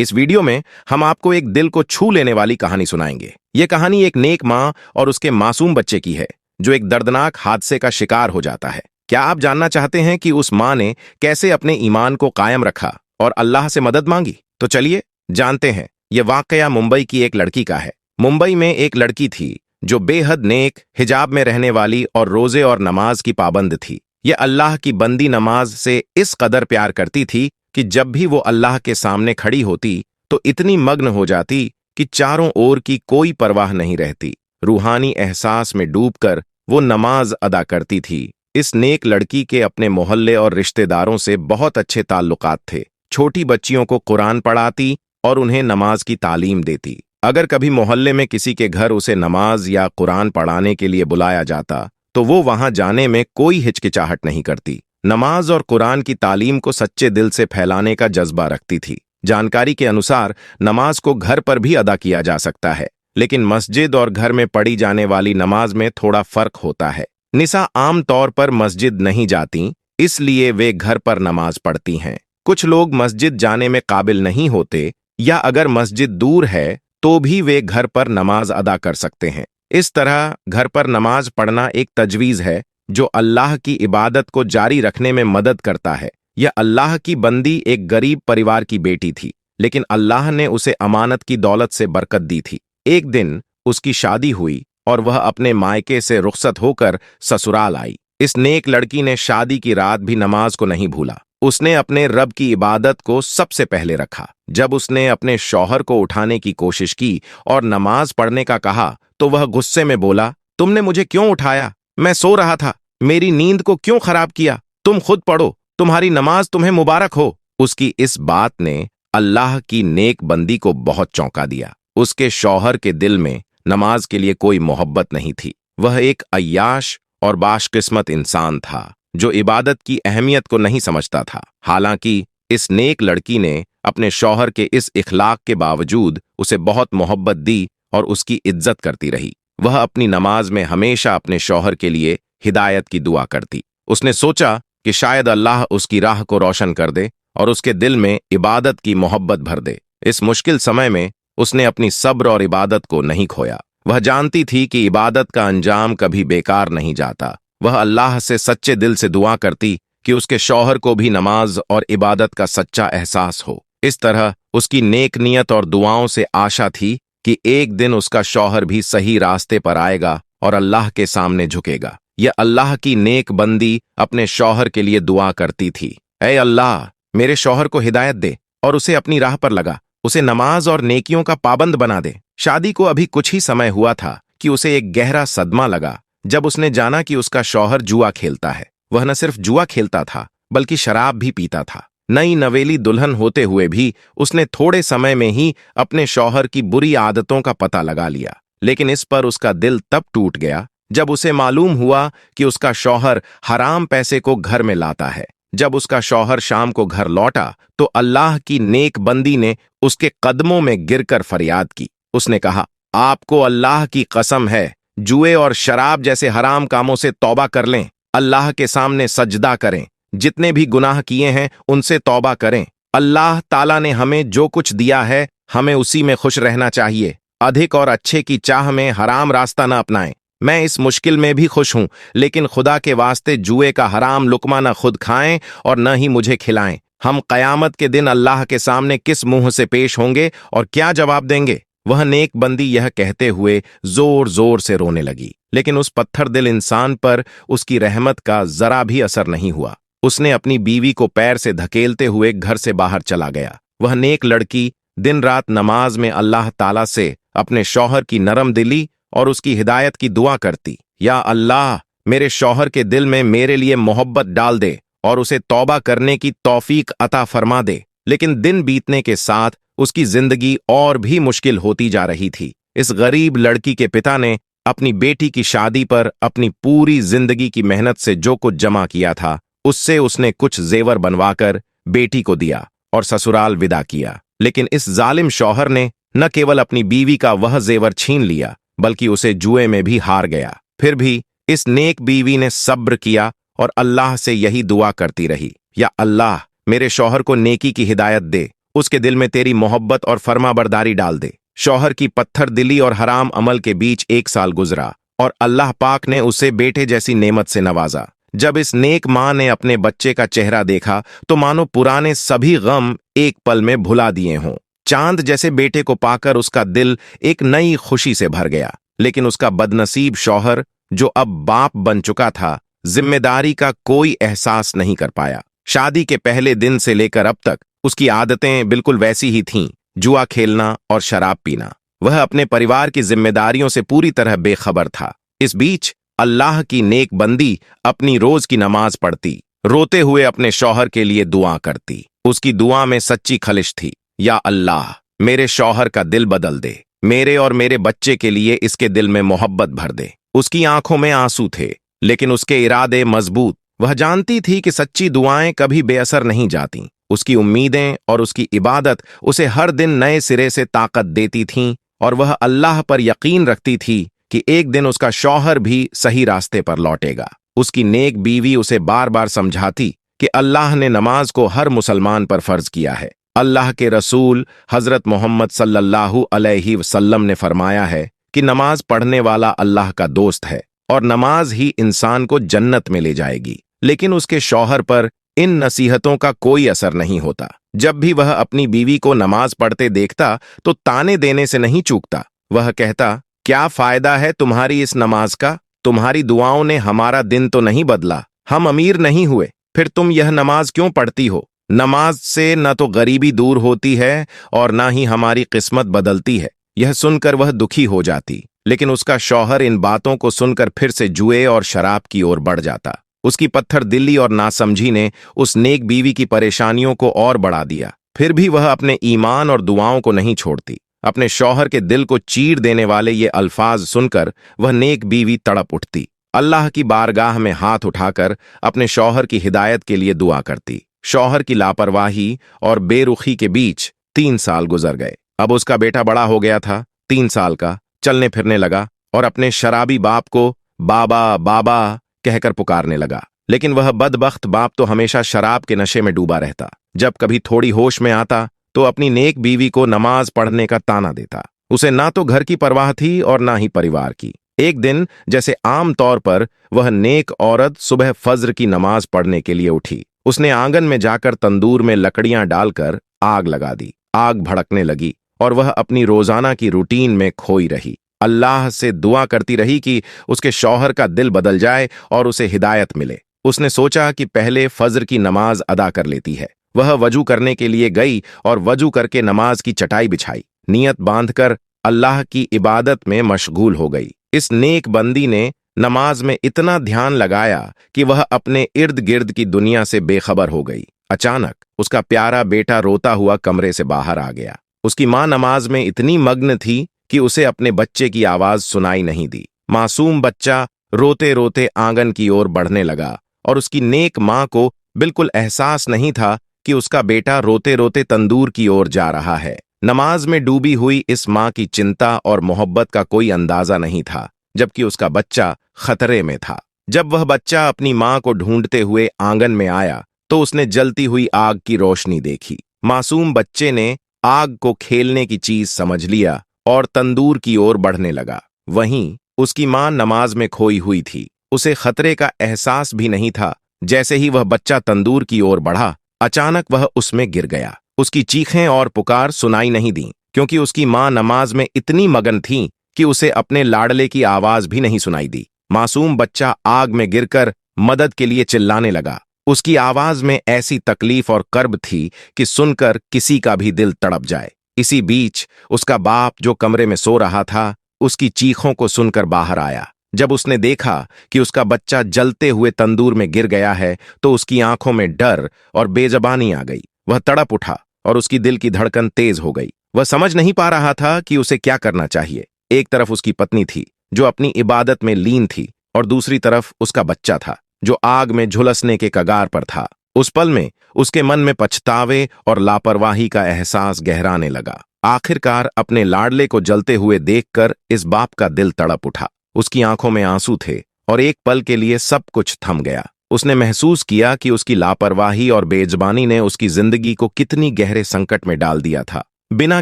इस वीडियो में हम आपको एक दिल को छू लेने वाली कहानी सुनाएंगे। ये कहानी एक नेक माँ और उसके मासूम बच्चे की है जो एक दर्दनाक हादसे का शिकार हो जाता है। क्या आप जानना चाहते हैं कि उस माँ ने कैसे अपने ईमान को कायम रखा और अल्लाह से मदद मांगी? तो चलिए जानते हैं। यह वाकया मुंबई की एक लड़की का है। मुंबई में एक लड़की थी जो बेहद नेक, हिजाब में रहने वाली और रोजे और नमाज की पाबंद थी। यह अल्लाह की बंदी नमाज से इस कदर प्यार करती थी कि जब भी वो अल्लाह के सामने खड़ी होती तो इतनी मग्न हो जाती कि चारों ओर की कोई परवाह नहीं रहती। रूहानी एहसास में डूबकर वो नमाज अदा करती थी। इस नेक लड़की के अपने मोहल्ले और रिश्तेदारों से बहुत अच्छे ताल्लुकात थे। छोटी बच्चियों को कुरान पढ़ाती और उन्हें नमाज की तालीम देती। अगर कभी मोहल्ले में किसी के घर उसे नमाज या कुरान पढ़ाने के लिए बुलाया जाता तो वो वहां जाने में कोई हिचकिचाहट नहीं करती। नमाज और कुरान की तालीम को सच्चे दिल से फैलाने का जज्बा रखती थी। जानकारी के अनुसार नमाज को घर पर भी अदा किया जा सकता है, लेकिन मस्जिद और घर में पढ़ी जाने वाली नमाज में थोड़ा फर्क होता है। निसा आम तौर पर मस्जिद नहीं जाती, इसलिए वे घर पर नमाज पढ़ती हैं। कुछ लोग मस्जिद जाने में काबिल नहीं होते या अगर मस्जिद दूर है तो भी वे घर पर नमाज अदा कर सकते हैं। इस तरह घर पर नमाज पढ़ना एक तजवीज़ है जो अल्लाह की इबादत को जारी रखने में मदद करता है। यह अल्लाह की बंदी एक गरीब परिवार की बेटी थी, लेकिन अल्लाह ने उसे अमानत की दौलत से बरकत दी थी। एक दिन उसकी शादी हुई और वह अपने मायके से रुखसत होकर ससुराल आई। इस नेक लड़की ने शादी की रात भी नमाज को नहीं भूला। उसने अपने रब की इबादत को सबसे पहले रखा। जब उसने अपने शौहर को उठाने की कोशिश की और नमाज पढ़ने का कहा तो वह गुस्से में बोला, तुमने मुझे क्यों उठाया? मैं सो रहा था। मेरी नींद को क्यों खराब किया? तुम खुद पढ़ो, तुम्हारी नमाज तुम्हें मुबारक हो। उसकी इस बात ने अल्लाह की नेक बंदी को बहुत चौंका दिया। उसके शौहर के दिल में नमाज के लिए कोई मोहब्बत नहीं थी। वह एक अय्याश और बाशकिस्मत इंसान था जो इबादत की अहमियत को नहीं समझता था। हालांकि इस नेक लड़की ने अपने शौहर के इस इखलाक के बावजूद उसे बहुत मोहब्बत दी और उसकी इज्जत करती रही। वह अपनी नमाज में हमेशा अपने शौहर के लिए हिदायत की दुआ करती। उसने सोचा कि शायद अल्लाह उसकी राह को रोशन कर दे और उसके दिल में इबादत की मोहब्बत भर दे। इस मुश्किल समय में उसने अपनी सब्र और इबादत को नहीं खोया। वह जानती थी कि इबादत का अंजाम कभी बेकार नहीं जाता। वह अल्लाह से सच्चे दिल से दुआ करती कि उसके शौहर को भी नमाज और इबादत का सच्चा एहसास हो। इस तरह उसकी नेक नियत और दुआओं से आशा थी कि एक दिन उसका शौहर भी सही रास्ते पर आएगा और अल्लाह के सामने झुकेगा। यह अल्लाह की नेक बंदी अपने शौहर के लिए दुआ करती थी, ऐ अल्लाह, मेरे शौहर को हिदायत दे और उसे अपनी राह पर लगा। उसे नमाज और नेकियों का पाबंद बना दे। शादी को अभी कुछ ही समय हुआ था कि उसे एक गहरा सदमा लगा जब उसने जाना कि उसका शौहर जुआ खेलता है। वह न सिर्फ जुआ खेलता था बल्कि शराब भी पीता था। नई नवेली दुल्हन होते हुए भी उसने थोड़े समय में ही अपने शौहर की बुरी आदतों का पता लगा लिया। लेकिन इस पर उसका दिल तब टूट गया जब उसे मालूम हुआ कि उसका शौहर हराम पैसे को घर में लाता है। जब उसका शौहर शाम को घर लौटा तो अल्लाह की नेक बंदी ने उसके कदमों में गिरकर फरियाद की। उसने कहा, आपको अल्लाह की कसम है, जुए और शराब जैसे हराम कामों से तौबा कर लें। अल्लाह के सामने सजदा करें। जितने भी गुनाह किए हैं उनसे तौबा करें। अल्लाह ताला ने हमें जो कुछ दिया है हमें उसी में खुश रहना चाहिए। अधिक और अच्छे की चाह में हराम रास्ता न अपनाएं। मैं इस मुश्किल में भी खुश हूं, लेकिन खुदा के वास्ते जुए का हराम लुकमा न खुद खाएं और न ही मुझे खिलाएं। हम कयामत के दिन अल्लाह के सामने किस मुंह से पेश होंगे और क्या जवाब देंगे? वह नेक बंदी यह कहते हुए जोर जोर से रोने लगी, लेकिन उस पत्थर दिल इंसान पर उसकी रहमत का जरा भी असर नहीं हुआ। उसने अपनी बीवी को पैर से धकेलते हुए घर से बाहर चला गया। वह नेक लड़की दिन रात नमाज में अल्लाह ताला से अपने शौहर की नरम दिली और उसकी हिदायत की दुआ करती। या अल्लाह, मेरे शौहर के दिल में मेरे लिए मोहब्बत डाल दे और उसे तौबा करने की तौफीक अता फरमा दे। लेकिन दिन बीतने के साथ उसकी जिंदगी और भी मुश्किल होती जा रही थी। इस गरीब लड़की के पिता ने अपनी बेटी की शादी पर अपनी पूरी जिंदगी की मेहनत से जो कुछ जमा किया था उससे उसने कुछ जेवर बनवाकर बेटी को दिया और ससुराल विदा किया। लेकिन इस जालिम शौहर ने न केवल अपनी बीवी का वह जेवर छीन लिया बल्कि उसे जुए में भी हार गया। फिर भी इस नेक बीवी ने सब्र किया और अल्लाह से यही दुआ करती रही, या अल्लाह, मेरे शौहर को नेकी की हिदायत दे उसके दिल में तेरी मोहब्बत और फर्माबरदारी डाल दे। शौहर की पत्थर दिली और हराम अमल के बीच 1 साल गुजरा और अल्लाह पाक ने उसे बेटे जैसी नेमत से नवाजा। जब इस नेक मां ने अपने बच्चे का चेहरा देखा तो मानो पुराने सभी गम एक पल में भुला दिए हों। चांद जैसे बेटे को पाकर उसका दिल एक नई खुशी से भर गया। लेकिन उसका बदनसीब शौहर, जो अब बाप बन चुका था, जिम्मेदारी का कोई एहसास नहीं कर पाया। शादी के पहले दिन से लेकर अब तक उसकी आदतें बिल्कुल वैसी ही थीं, जुआ खेलना और शराब पीना। वह अपने परिवार की जिम्मेदारियों से पूरी तरह बेखबर था। इस बीच अल्लाह की नेक बंदी अपनी रोज की नमाज पढ़ती, रोते हुए अपने शौहर के लिए दुआ करती। उसकी दुआ में सच्ची खलिश थी। या अल्लाह, मेरे शौहर का दिल बदल दे, मेरे और मेरे बच्चे के लिए इसके दिल में मोहब्बत भर दे। उसकी आंखों में आंसू थे, लेकिन उसके इरादे मजबूत। वह जानती थी कि सच्ची दुआएं कभी बेअसर नहीं जाती। उसकी उम्मीदें और उसकी इबादत उसे हर दिन नए सिरे से ताकत देती थीं, और वह अल्लाह पर यकीन रखती थी कि एक दिन उसका शौहर भी सही रास्ते पर लौटेगा। उसकी नेक बीवी उसे बार बार समझाती कि अल्लाह ने नमाज को हर मुसलमान पर फर्ज किया है। अल्लाह के रसूल हजरत मोहम्मद सल्लल्लाहु अलैहि वसल्लम ने फरमाया है कि नमाज पढ़ने वाला अल्लाह का दोस्त है और नमाज ही इंसान को जन्नत में ले जाएगी। लेकिन उसके शौहर पर इन नसीहतों का कोई असर नहीं होता। जब भी वह अपनी बीवी को नमाज पढ़ते देखता तो ताने देने से नहीं चूकता। वह कहता, क्या फायदा है तुम्हारी इस नमाज का? तुम्हारी दुआओं ने हमारा दिन तो नहीं बदला, हम अमीर नहीं हुए, फिर तुम यह नमाज क्यों पढ़ती हो? नमाज से न तो गरीबी दूर होती है और ना ही हमारी किस्मत बदलती है। यह सुनकर वह दुखी हो जाती, लेकिन उसका शौहर इन बातों को सुनकर फिर से जुए और शराब की ओर बढ़ जाता। उसकी पत्थर दिली और नासमझी ने उस नेक बीवी की परेशानियों को और बढ़ा दिया। फिर भी वह अपने ईमान और दुआओं को नहीं छोड़ती। अपने शौहर के दिल को चीर देने वाले ये अल्फाज सुनकर वह नेक बीवी तड़प उठती। अल्लाह की बारगाह में हाथ उठाकर अपने शौहर की हिदायत के लिए दुआ करती। शौहर की लापरवाही और बेरुखी के बीच 3 साल गुजर गए। अब उसका बेटा बड़ा हो गया था, 3 साल का, चलने फिरने लगा और अपने शराबी बाप को बाबा बाबा कहकर पुकारने लगा। लेकिन वह बदबख्त बाप तो हमेशा शराब के नशे में डूबा रहता। जब कभी थोड़ी होश में आता तो अपनी नेक बीवी को नमाज पढ़ने का ताना देता। उसे ना तो घर की परवाह थी और ना ही परिवार की। एक दिन जैसे आम तौर पर वह नेक औरत सुबह फज्र की नमाज पढ़ने के लिए उठी। उसने आंगन में जाकर तंदूर में लकड़ियां डालकर आग लगा दी। आग भड़कने लगी और वह अपनी रोजाना की रूटीन में खोई रही। अल्लाह से दुआ करती रही कि उसके शौहर का दिल बदल जाए और उसे हिदायत मिले। उसने सोचा कि पहले फज्र की नमाज अदा कर लेती है। वह वजू करने के लिए गई और वजू करके नमाज की चटाई बिछाई। नियत बांधकर अल्लाह की इबादत में मशगूल हो गई। इस नेक बंदी ने नमाज में इतना ध्यान लगाया कि वह अपने इर्द गिर्द की दुनिया से बेखबर हो गई। अचानक उसका प्यारा बेटा रोता हुआ कमरे से बाहर आ गया। उसकी मां नमाज में इतनी मग्न थी कि उसे अपने बच्चे की आवाज सुनाई नहीं दी। मासूम बच्चा रोते रोते आंगन की ओर बढ़ने लगा और उसकी नेक मां को बिल्कुल एहसास नहीं था कि उसका बेटा रोते रोते तंदूर की ओर जा रहा है। नमाज में डूबी हुई इस मां की चिंता और मोहब्बत का कोई अंदाजा नहीं था, जबकि उसका बच्चा खतरे में था। जब वह बच्चा अपनी मां को ढूंढते हुए आंगन में आया तो उसने जलती हुई आग की रोशनी देखी। मासूम बच्चे ने आग को खेलने की चीज समझ लिया और तंदूर की ओर बढ़ने लगा। वहीं उसकी मां नमाज में खोई हुई थी। उसे खतरे का एहसास भी नहीं था। जैसे ही वह बच्चा तंदूर की ओर बढ़ा, अचानक वह उसमें गिर गया। उसकी चीखें और पुकार सुनाई नहीं दी, क्योंकि उसकी मां नमाज में इतनी मगन थी कि उसे अपने लाडले की आवाज भी नहीं सुनाई दी। मासूम बच्चा आग में गिरकर मदद के लिए चिल्लाने लगा। उसकी आवाज में ऐसी तकलीफ और कर्ब थी कि सुनकर किसी का भी दिल तड़प जाए। इसी बीच उसका बाप, जो कमरे में सो रहा था, उसकी चीखों को सुनकर बाहर आया। जब उसने देखा कि उसका बच्चा जलते हुए तंदूर में गिर गया है तो उसकी आंखों में डर और बेजबानी आ गई। वह तड़प उठा और उसकी दिल की धड़कन तेज हो गई। वह समझ नहीं पा रहा था कि उसे क्या करना चाहिए। एक तरफ उसकी पत्नी थी जो अपनी इबादत में लीन थी और दूसरी तरफ उसका बच्चा था जो आग में झुलसने के कगार पर था। उस पल में उसके मन में पछतावे और लापरवाही का एहसास गहराने लगा। आखिरकार अपने लाडले को जलते हुए देखकर इस बाप का दिल तड़प उठा। उसकी आंखों में आंसू थे और एक पल के लिए सब कुछ थम गया। उसने महसूस किया कि उसकी लापरवाही और बेज़बानी ने उसकी जिंदगी को कितनी गहरे संकट में डाल दिया था। बिना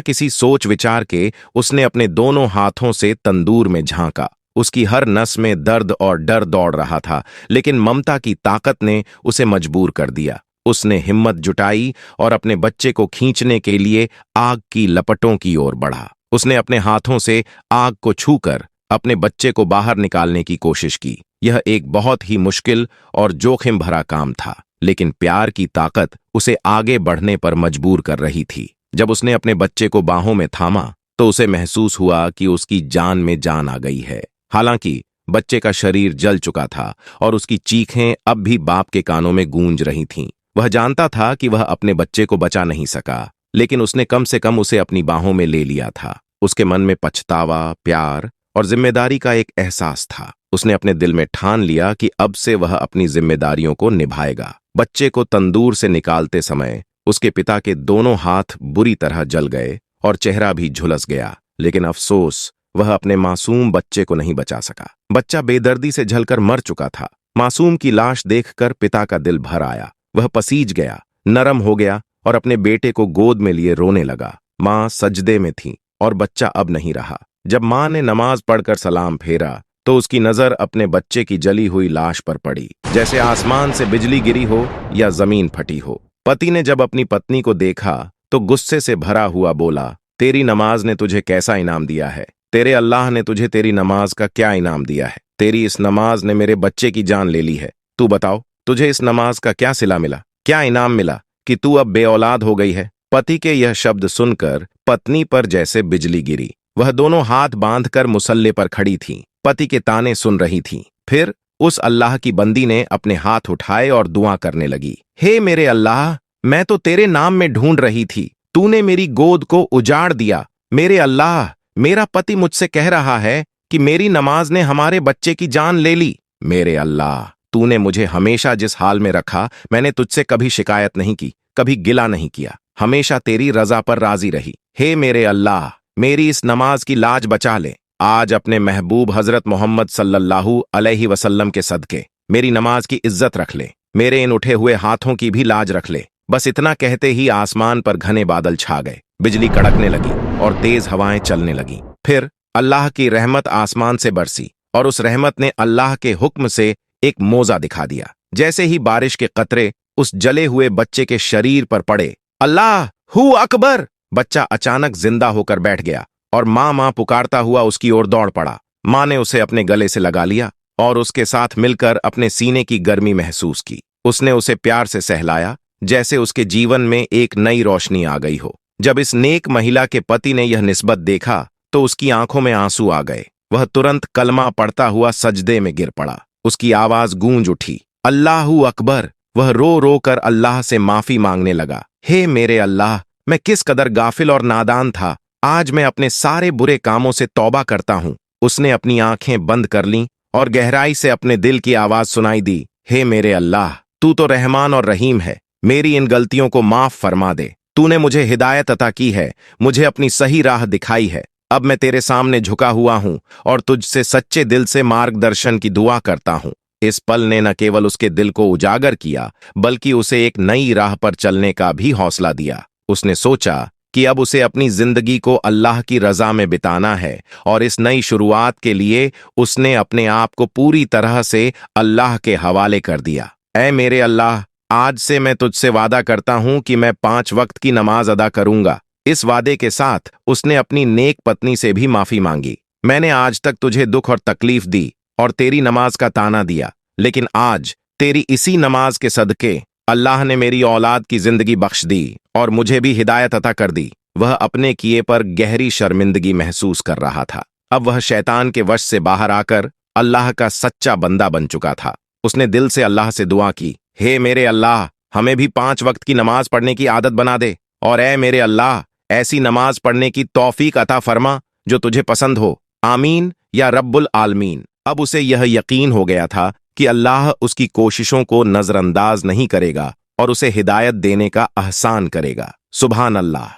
किसी सोच विचार के उसने अपने दोनों हाथों से तंदूर में झांका। उसकी हर नस में दर्द और डर दौड़ रहा था, लेकिन ममता की ताकत ने उसे मजबूर कर दिया। उसने हिम्मत जुटाई और अपने बच्चे को खींचने के लिए आग की लपटों की ओर बढ़ा। उसने अपने हाथों से आग को छूकर अपने बच्चे को बाहर निकालने की कोशिश की। यह एक बहुत ही मुश्किल और जोखिम भरा काम था, लेकिन प्यार की ताकत उसे आगे बढ़ने पर मजबूर कर रही थी। जब उसने अपने बच्चे को बाहों में थामा तो उसे महसूस हुआ कि उसकी जान में जान आ गई है। हालांकि बच्चे का शरीर जल चुका था और उसकी चीखें अब भी बाप के कानों में गूंज रही थीं। वह जानता था कि वह अपने बच्चे को बचा नहीं सका, लेकिन उसने कम से कम उसे अपनी बाहों में ले लिया था। उसके मन में पछतावा, प्यार और जिम्मेदारी का एक एहसास था। उसने अपने दिल में ठान लिया कि अब से वह अपनी जिम्मेदारियों को निभाएगा। बच्चे को तंदूर से निकालते समय उसके पिता के दोनों हाथ बुरी तरह जल गए और चेहरा भी झुलस गया, लेकिन अफसोस, वह अपने मासूम बच्चे को नहीं बचा सका। बच्चा बेदर्दी से जलकर मर चुका था। मासूम की लाश देखकर पिता का दिल भर आया। वह पसीज गया, नरम हो गया और अपने बेटे को गोद में लिए रोने लगा। मां सजदे में थी और बच्चा अब नहीं रहा। जब मां ने नमाज पढ़कर सलाम फेरा तो उसकी नजर अपने बच्चे की जली हुई लाश पर पड़ी, जैसे आसमान से बिजली गिरी हो या जमीन फटी हो। पति ने जब अपनी पत्नी को देखा तो गुस्से से भरा हुआ बोला, तेरी नमाज ने तुझे कैसा इनाम दिया है? तेरे अल्लाह ने तुझे तेरी नमाज का क्या इनाम दिया है? तेरी इस नमाज ने मेरे बच्चे की जान ले ली है। तू बताओ, तुझे इस नमाज का क्या सिला मिला, क्या इनाम मिला कि तू अब बेऔलाद हो गई है? पति के यह शब्द सुनकर पत्नी पर जैसे बिजली गिरी। वह दोनों हाथ बांधकर मुसल्ले पर खड़ी थी, पति के ताने सुन रही थी। फिर उस अल्लाह की बंदी ने अपने हाथ उठाए और दुआ करने लगी, हे मेरे अल्लाह, मैं तो तेरे नाम में ढूंढ रही थी, तूने मेरी गोद को उजाड़ दिया। मेरे अल्लाह, मेरा पति मुझसे कह रहा है कि मेरी नमाज ने हमारे बच्चे की जान ले ली। मेरे अल्लाह, तूने मुझे हमेशा जिस हाल में रखा, मैंने तुझसे कभी शिकायत नहीं की, कभी गिला नहीं किया, हमेशा तेरी रजा पर राजी रही। हे मेरे अल्लाह, मेरी इस नमाज की लाज बचा ले। आज अपने महबूब हजरत मोहम्मद सल्लल्लाहु अलैहि वसल्लम के सदके मेरी नमाज की इज्जत रख ले, मेरे इन उठे हुए हाथों की भी लाज रख ले। बस इतना कहते ही आसमान पर घने बादल छा गए, बिजली कड़कने लगी और तेज हवाएं चलने लगीं। फिर अल्लाह की रहमत आसमान से बरसी और उस रहमत ने अल्लाह के हुक्म से एक मोजा दिखा दिया। जैसे ही बारिश के कतरे उस जले हुए बच्चे के शरीर पर पड़े, अल्लाह हू अकबर! बच्चा अचानक जिंदा होकर बैठ गया और माँ माँ पुकारता हुआ उसकी ओर दौड़ पड़ा। माँ ने उसे अपने गले से लगा लिया और उसके साथ मिलकर अपने सीने की गर्मी महसूस की। उसने उसे प्यार से सहलाया, जैसे उसके जीवन में एक नई रोशनी आ गई हो। जब इस नेक महिला के पति ने यह निस्बत देखा तो उसकी आंखों में आंसू आ गए। वह तुरंत कलमा पढ़ता हुआ सजदे में गिर पड़ा। उसकी आवाज गूंज उठी, अल्लाहू अकबर! वह रो रो कर अल्लाह से माफी मांगने लगा, हे मेरे अल्लाह, मैं किस कदर गाफिल और नादान था। आज मैं अपने सारे बुरे कामों से तौबा करता हूँ। उसने अपनी आंखें बंद कर लीं और गहराई से अपने दिल की आवाज सुनाई दी, हे मेरे अल्लाह, तू तो रहमान और रहीम है, मेरी इन गलतियों को माफ फरमा दे। तूने मुझे हिदायत अता की है, मुझे अपनी सही राह दिखाई है। अब मैं तेरे सामने झुका हुआ हूं और तुझसे सच्चे दिल से मार्गदर्शन की दुआ करता हूं। इस पल ने न केवल उसके दिल को उजागर किया, बल्कि उसे एक नई राह पर चलने का भी हौसला दिया। उसने सोचा कि अब उसे अपनी जिंदगी को अल्लाह की रजा में बिताना है और इस नई शुरुआत के लिए उसने अपने आप को पूरी तरह से अल्लाह के हवाले कर दिया। ऐ मेरे अल्लाह, आज से मैं तुझसे वादा करता हूं कि मैं 5 वक्त की नमाज अदा करूंगा। इस वादे के साथ उसने अपनी नेक पत्नी से भी माफी मांगी। मैंने आज तक तुझे दुख और तकलीफ दी और तेरी नमाज का ताना दिया, लेकिन आज तेरी इसी नमाज के सदके अल्लाह ने मेरी औलाद की जिंदगी बख्श दी और मुझे भी हिदायत अता कर दी। वह अपने किए पर गहरी शर्मिंदगी महसूस कर रहा था। अब वह शैतान के वश से बाहर आकर अल्लाह का सच्चा बंदा बन चुका था। उसने दिल से अल्लाह से दुआ की, हे मेरे अल्लाह, हमें भी 5 वक्त की नमाज पढ़ने की आदत बना दे और ऐ मेरे अल्लाह, ऐसी नमाज पढ़ने की तौफीक अता फरमा जो तुझे पसंद हो। आमीन या रब्बुल आलमीन। अब उसे यह यकीन हो गया था कि अल्लाह उसकी कोशिशों को नजरअंदाज नहीं करेगा और उसे हिदायत देने का एहसान करेगा। सुभान अल्लाह।